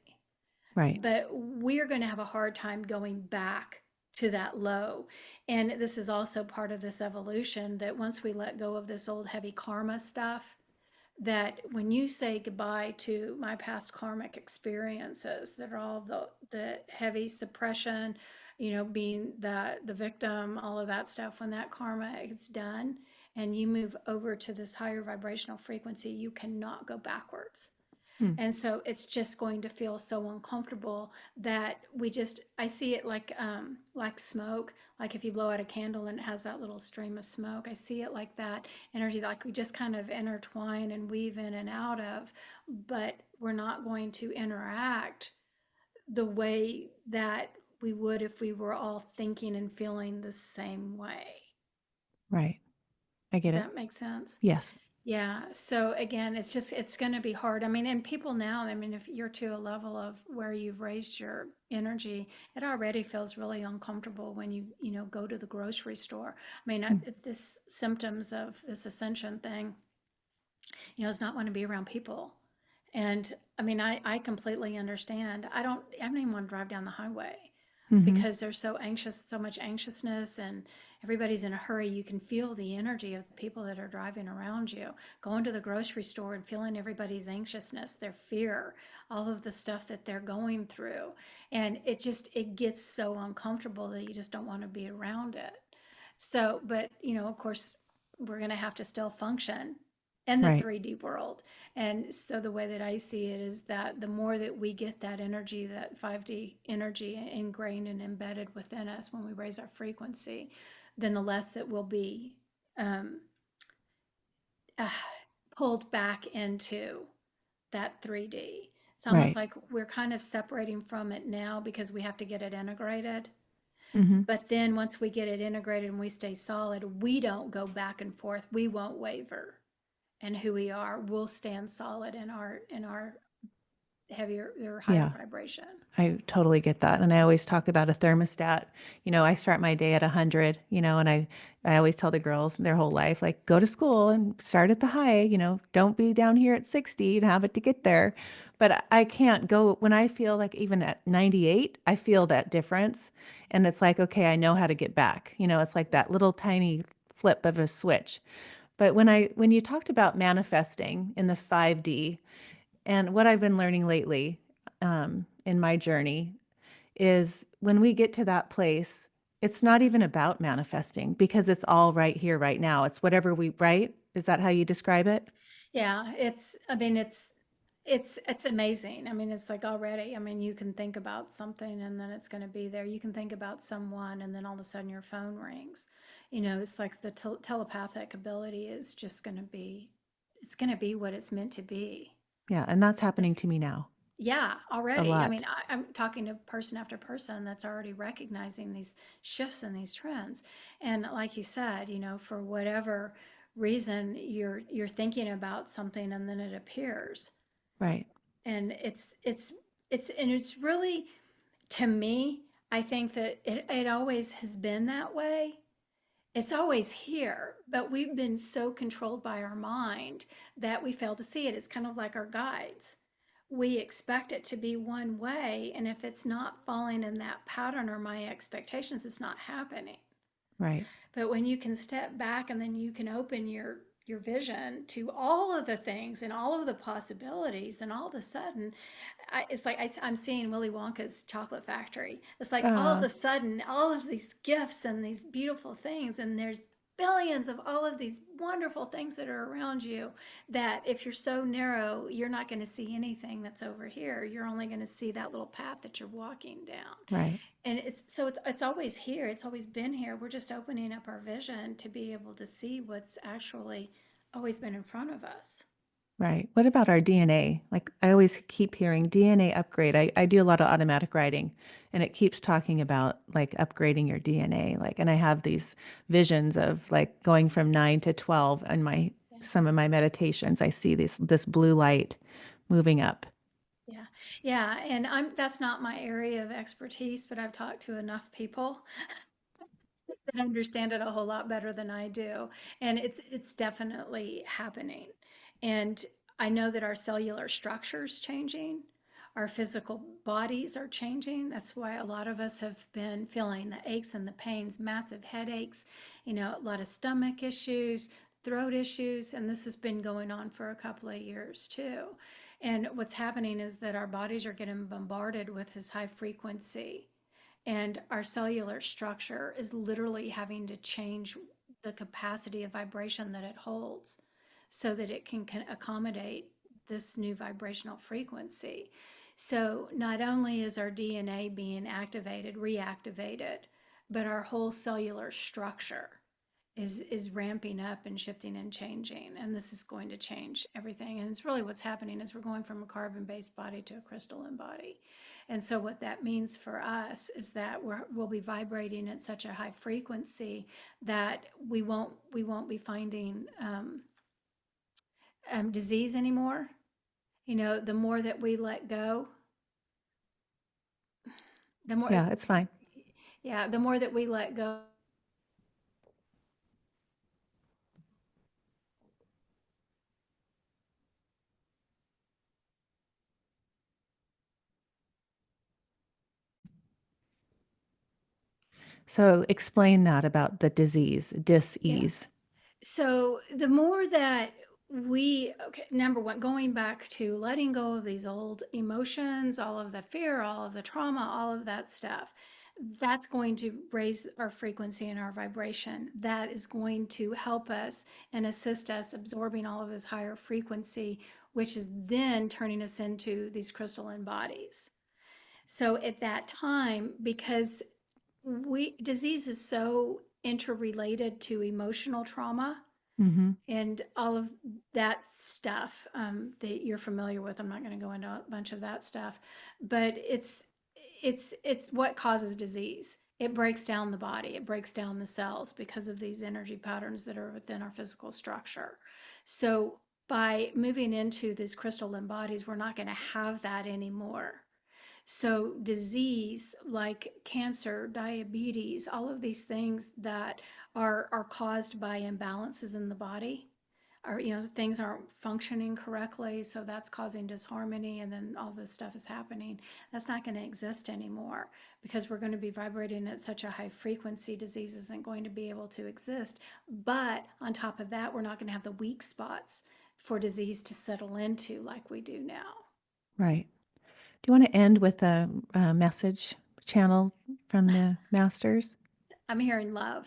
Speaker 1: right,
Speaker 2: but we're going to have a hard time going back to that low. And this is also part of this evolution, that once we let go of this old heavy karma stuff, that when you say goodbye to my past karmic experiences, that are all the heavy suppression, being the victim, all of that stuff, when that karma is done and you move over to this higher vibrational frequency, you cannot go backwards.
Speaker 1: Hmm.
Speaker 2: And so it's just going to feel so uncomfortable that I see it like smoke, like if you blow out a candle and it has that little stream of smoke. I see it like that energy, like we just kind of intertwine and weave in and out of, but we're not going to interact the way that we would if we were all thinking and feeling the same way.
Speaker 1: Right. I get
Speaker 2: Does
Speaker 1: it.
Speaker 2: that make sense?
Speaker 1: Yes.
Speaker 2: Yeah. So again, it's going to be hard. I mean, and people now, I mean, if you're to a level of where you've raised your energy, it already feels really uncomfortable when you go to the grocery store. I mean,
Speaker 1: Hmm.
Speaker 2: this symptoms of this ascension thing, is not want to be around people. And I mean, I completely understand. I don't even want to drive down the highway
Speaker 1: Mm-hmm.
Speaker 2: because there's so anxious, so much anxiousness, and everybody's in a hurry. You can feel the energy of the people that are driving around you. Going to the grocery store and feeling everybody's anxiousness, their fear, all of the stuff that they're going through. And it gets so uncomfortable that you just don't want to be around it. So, but of course, we're going to have to still function in the
Speaker 1: Right.
Speaker 2: 3D world. And so the way that I see it is that the more that we get that energy, that 5D energy ingrained and embedded within us when we raise our frequency, then the less that we'll be um, uh, pulled back into that 3D. It's almost
Speaker 1: Right.
Speaker 2: like we're kind of separating from it now because we have to get it integrated.
Speaker 1: Mm-hmm.
Speaker 2: But then once we get it integrated and we stay solid, we don't go back and forth. We won't waver in who we are. We'll stand solid in our heavier or higher
Speaker 1: Yeah.
Speaker 2: vibration.
Speaker 1: I totally get that. And I always talk about a thermostat. I start my day at 100, and I always tell the girls their whole life, like, go to school and start at the high, don't be down here at 60 and have it to get there. But I can't go when I feel like even at 98, I feel that difference. And it's like, okay, I know how to get back. It's like that little tiny flip of a switch. But when you talked about manifesting in the 5D, and what I've been learning lately in my journey is when we get to that place, it's not even about manifesting because it's all right here, right now. It's whatever we, right? Is that how you describe it?
Speaker 2: Yeah, I mean, it's amazing. I mean, it's like already, I mean, you can think about something and then it's going to be there. You can think about someone and then all of a sudden your phone rings. It's like the telepathic ability is just going to be, it's going to be what it's meant to be.
Speaker 1: Yeah. And that's happening
Speaker 2: It's,
Speaker 1: to me now
Speaker 2: yeah,
Speaker 1: a
Speaker 2: already. I mean,
Speaker 1: lot.
Speaker 2: I'm talking to person after person that's already recognizing these shifts and these trends. And like you said, for whatever reason you're thinking about something and then it appears.
Speaker 1: Right.
Speaker 2: And it's really, to me, I think that it always has been that way. It's always here, but we've been so controlled by our mind that we fail to see it. It's kind of like our guides. We expect it to be one way, and if it's not falling in that pattern or my expectations, it's not happening.
Speaker 1: Right.
Speaker 2: But when you can step back and then you can open your vision to all of the things and all of the possibilities, and all of a sudden, it's like I'm seeing Willy Wonka's chocolate factory. It's like all of
Speaker 1: Uh,
Speaker 2: a sudden, all of these gifts and these beautiful things, and there's billions of all of these wonderful things that are around you that if you're so narrow, you're not going to see anything that's over here. You're only going to see that little path that you're walking down.
Speaker 1: right.
Speaker 2: And it's always here. It's always been here. We're just opening up our vision to be able to see what's actually always been in front of us.
Speaker 1: Right. What about our DNA? Like I always keep hearing DNA upgrade. I do a lot of automatic writing and it keeps talking about like upgrading your DNA. Like, and I have these visions of like going from 9 to 12 in
Speaker 2: Yeah.
Speaker 1: some of my meditations. I see this blue light moving up.
Speaker 2: Yeah. Yeah. And that's not my area of expertise, but I've talked to enough people that understand it a whole lot better than I do. And it's definitely happening. And I know that our cellular structure is changing. Our physical bodies are changing. That's why a lot of us have been feeling the aches and the pains, massive headaches, a lot of stomach issues, throat issues, and this has been going on for a couple of years too. And what's happening is that our bodies are getting bombarded with this high frequency, and our cellular structure is literally having to change the capacity of vibration that it holds so that it can accommodate this new vibrational frequency. So not only is our DNA being activated, reactivated, but our whole cellular structure is ramping up and shifting and changing, and this is going to change everything. And it's really what's happening is we're going from a carbon-based body to a crystalline body. And so what that means for us is that we'll be vibrating at such a high frequency that we won't be finding disease anymore. You know, the more that we let go, the more,
Speaker 1: Yeah, it's fine.
Speaker 2: yeah, the more that we let go.
Speaker 1: So explain that about the disease,
Speaker 2: Yeah.
Speaker 1: dis-ease.
Speaker 2: So the more that okay, number one, going back to letting go of these old emotions, all of the fear, all of the trauma, all of that stuff, that's going to raise our frequency and our vibration. That is going to help us and assist us absorbing all of this higher frequency, which is then turning us into these crystalline bodies. So at that time, because disease is so interrelated to emotional trauma
Speaker 1: Mm-hmm.
Speaker 2: and all of that stuff that you're familiar with. I'm not going to go into a bunch of that stuff, but it's what causes disease. It breaks down the body. It breaks down the cells because of these energy patterns that are within our physical structure. So by moving into these crystalline bodies, we're not going to have that anymore. So, disease like cancer, diabetes, all of these things that are caused by imbalances in the body, or things aren't functioning correctly, so that's causing disharmony, and then all this stuff is happening. That's not going to exist anymore because we're going to be vibrating at such a high frequency. Disease isn't going to be able to exist. But on top of that, we're not going to have the weak spots for disease to settle into like we do now.
Speaker 1: Right. Do you want to end with a message channel from the masters?
Speaker 2: I'm hearing love.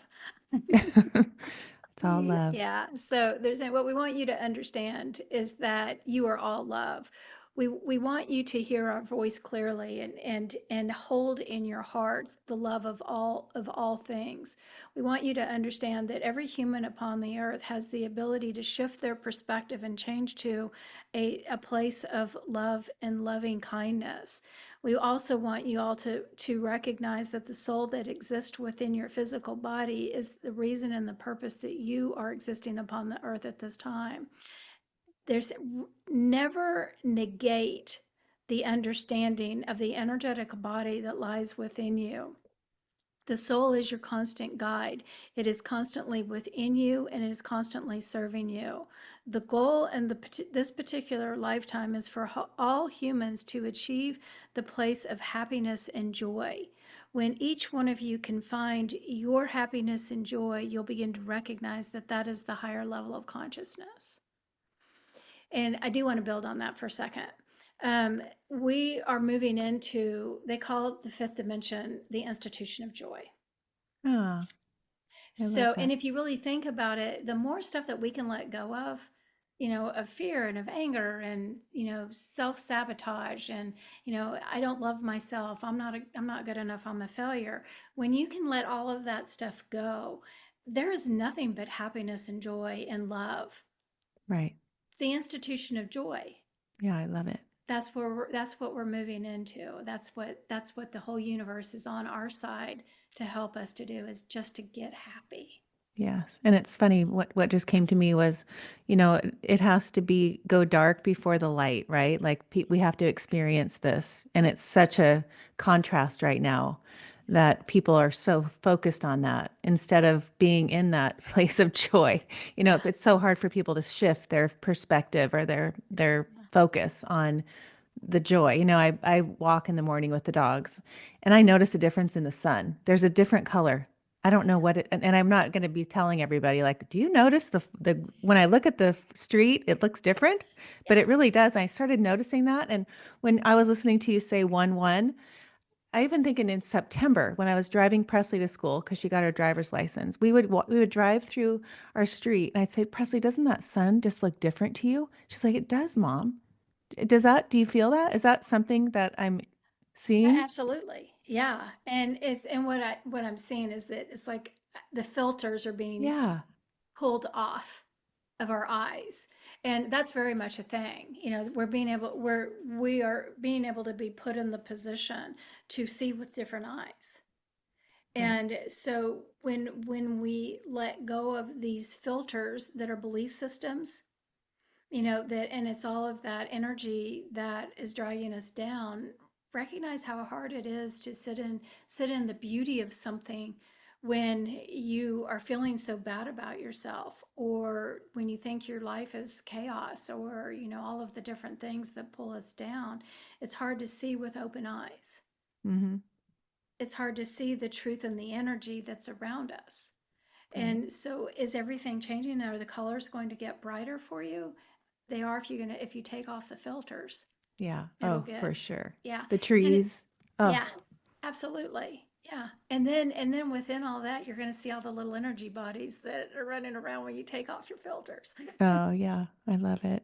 Speaker 1: It's all love.
Speaker 2: Yeah. So there's what we want you to understand is that you are all love. We want you to hear our voice clearly and hold in your heart the love of all things. We want you to understand that every human upon the earth has the ability to shift their perspective and change to a place of love and loving kindness. We also want you all to recognize that the soul that exists within your physical body is the reason and the purpose that you are existing upon the earth at this time. There's never negate the understanding of the energetic body that lies within you. The soul is your constant guide. It is constantly within you and it is constantly serving you. The goal in this particular lifetime is for all humans to achieve the place of happiness and joy. When each one of you can find your happiness and joy, you'll begin to recognize that that is the higher level of consciousness. And I do want to build on that for a second. We are moving into, they call it the fifth dimension, the institution of joy.
Speaker 1: Ah, I love
Speaker 2: So, and
Speaker 1: that.
Speaker 2: if you really think about it, the more stuff that we can let go of fear and of anger and, self-sabotage and, I don't love myself. I'm not good enough. I'm a failure. When you can let all of that stuff go, there is nothing but happiness and joy and love.
Speaker 1: Right.
Speaker 2: The institution of joy.
Speaker 1: Yeah, I love it.
Speaker 2: That's what we're moving into. That's what the whole universe is on our side to help us to do is just to get happy.
Speaker 1: Yes. And it's funny, what just came to me was, it has to be go dark before the light, right? Like we have to experience this. And it's such a contrast right now that people are so focused on that instead of being in that place of joy.
Speaker 2: Yeah.
Speaker 1: It's so hard for people to shift their perspective or their
Speaker 2: Yeah.
Speaker 1: focus on the joy. I walk in the morning with the dogs and I notice a difference in the sun. There's a different color. I don't know what it, and I'm not going to be telling everybody like, do you notice when I look at the street, it looks different, but
Speaker 2: Yeah.
Speaker 1: it really does. I started noticing that. And when I was listening to you say 1-1, I even thinking in September when I was driving Presley to school because she got her driver's license, we would drive through our street and I'd say, Presley, doesn't that sun just look different to you? She's like, it does, Mom. Do you feel that? Is that something that I'm seeing?
Speaker 2: Absolutely. Yeah. And what I'm seeing is that it's like the filters are being
Speaker 1: Yeah.
Speaker 2: pulled off of our eyes. And that's very much a thing. You know, we are being able to be put in the position to see with different eyes.
Speaker 1: Right.
Speaker 2: And so when we let go of these filters that are belief systems, you know, that and it's all of that energy that is dragging us down, recognize how hard it is to sit in the beauty of something when you are feeling so bad about yourself, or when you think your life is chaos, or you know, all of the different things that pull us down. It's hard to see with open eyes.
Speaker 1: Mm-hmm.
Speaker 2: It's hard to see the truth and the energy that's around us.
Speaker 1: Right.
Speaker 2: And so, is everything changing? Are the colors going to get brighter for you? They are, if you take off the filters.
Speaker 1: Yeah.
Speaker 2: It'll
Speaker 1: Oh,
Speaker 2: get,
Speaker 1: for sure.
Speaker 2: yeah.
Speaker 1: The
Speaker 2: And
Speaker 1: trees. Oh,
Speaker 2: yeah, absolutely. Yeah. And then within all that, you're going to see all the little energy bodies that are running around when you take off your filters.
Speaker 1: oh, yeah. I love it.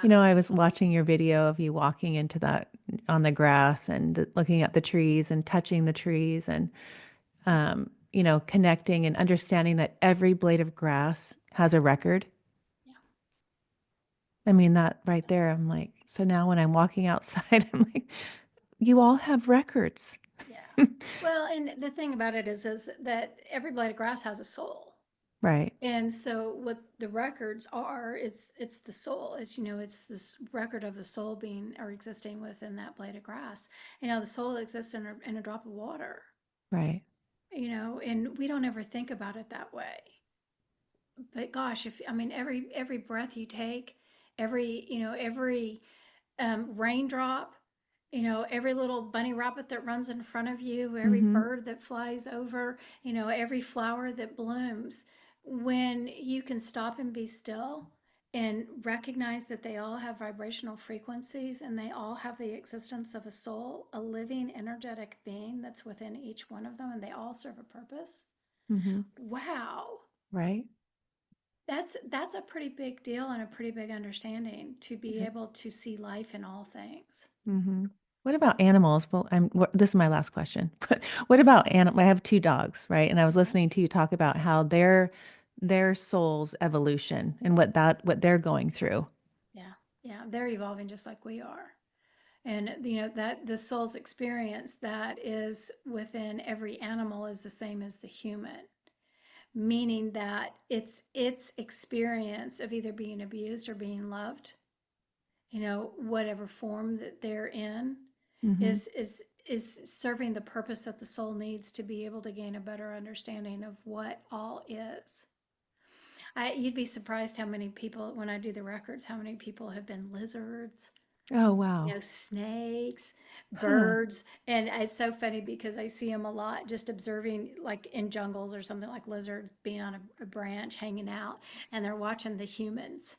Speaker 2: Yeah.
Speaker 1: I was watching your video of you walking into that on the grass and looking at the trees and touching the trees and, connecting and understanding that every blade of grass has a record.
Speaker 2: Yeah.
Speaker 1: I mean, that right there, I'm like, so now when I'm walking outside, I'm like, you all have records.
Speaker 2: Yeah. Well, and the thing about it is that every blade of grass has a soul.
Speaker 1: Right,
Speaker 2: And so what the records are, it's the soul. It's, you know, it's this record of the soul being or existing within that blade of grass. You know, the soul exists in a drop of water,
Speaker 1: right.
Speaker 2: you know, and we don't ever think about it that way. But gosh, if I mean every breath you take, every raindrop, you know, every little bunny rabbit that runs in front of you, every
Speaker 1: Mm-hmm.
Speaker 2: bird that flies over, you know, every flower that blooms, when you can stop and be still and recognize that they all have vibrational frequencies and they all have the existence of a soul, a living energetic being that's within each one of them, and they all serve a purpose.
Speaker 1: Mm-hmm.
Speaker 2: Wow.
Speaker 1: Right.
Speaker 2: That's a pretty big deal and a pretty big understanding to be
Speaker 1: Right.
Speaker 2: able to see life in all things.
Speaker 1: Mm-hmm. What about animals? Well, this is my last question. What about animal? I have two dogs, right? And I was
Speaker 2: Mhm.
Speaker 1: listening to you talk about how their soul's evolution and what they're going through.
Speaker 2: Yeah, yeah, they're evolving just like we are. And you know that the soul's experience that is within every animal is the same as the human, meaning that its experience of either being abused or being loved, you know, whatever form that they're in,
Speaker 1: Mm-hmm.
Speaker 2: is serving the purpose that the soul needs to be able to gain a better understanding of what all is. You'd be surprised how many people, when I do the records, how many people have been lizards,
Speaker 1: Oh,
Speaker 2: you
Speaker 1: wow.
Speaker 2: know, snakes,
Speaker 1: Huh.
Speaker 2: birds. And it's so funny because I see them a lot just observing, like in jungles or something, like lizards being on a branch hanging out, and they're watching the humans.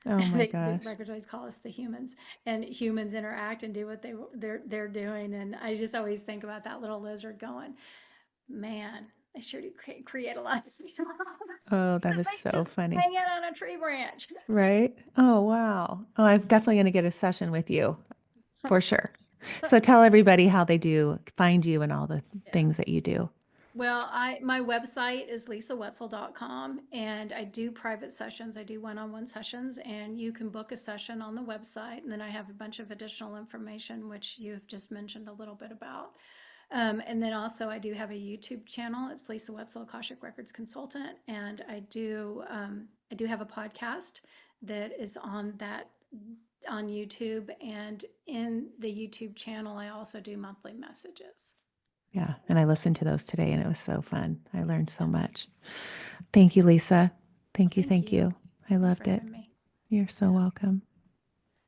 Speaker 1: Oh my
Speaker 2: The
Speaker 1: gosh.
Speaker 2: records always call us the humans, and humans interact and do what they're doing. And I just always think about that little lizard going, man, they sure do create a lot of
Speaker 1: Oh,
Speaker 2: so
Speaker 1: that is
Speaker 2: they
Speaker 1: so
Speaker 2: just
Speaker 1: funny.
Speaker 2: hang out on a tree branch.
Speaker 1: Right? Oh, wow. Oh, I'm definitely going to get a session with you for sure. So tell everybody how they do find you and all the
Speaker 2: Yeah.
Speaker 1: things that you do.
Speaker 2: Well, I my website is lisawetzel.com, and I do private sessions. I do one-on-one sessions, and you can book a session on the website. And then I have a bunch of additional information, which you've just mentioned a little bit about. And then also I do have a YouTube channel. It's Lisa Wetzel, Akashic Records Consultant, and I do have a podcast that is on YouTube, and in the YouTube channel I also do monthly messages.
Speaker 1: Yeah. And I listened to those today and it was so fun. I learned so
Speaker 2: Yeah.
Speaker 1: much. Thank you, Lisa.
Speaker 2: Well,
Speaker 1: Thank you.
Speaker 2: thank
Speaker 1: Thank
Speaker 2: you.
Speaker 1: you. I
Speaker 2: Thanks for
Speaker 1: loved it.
Speaker 2: having me.
Speaker 1: You're so
Speaker 2: Yeah.
Speaker 1: welcome.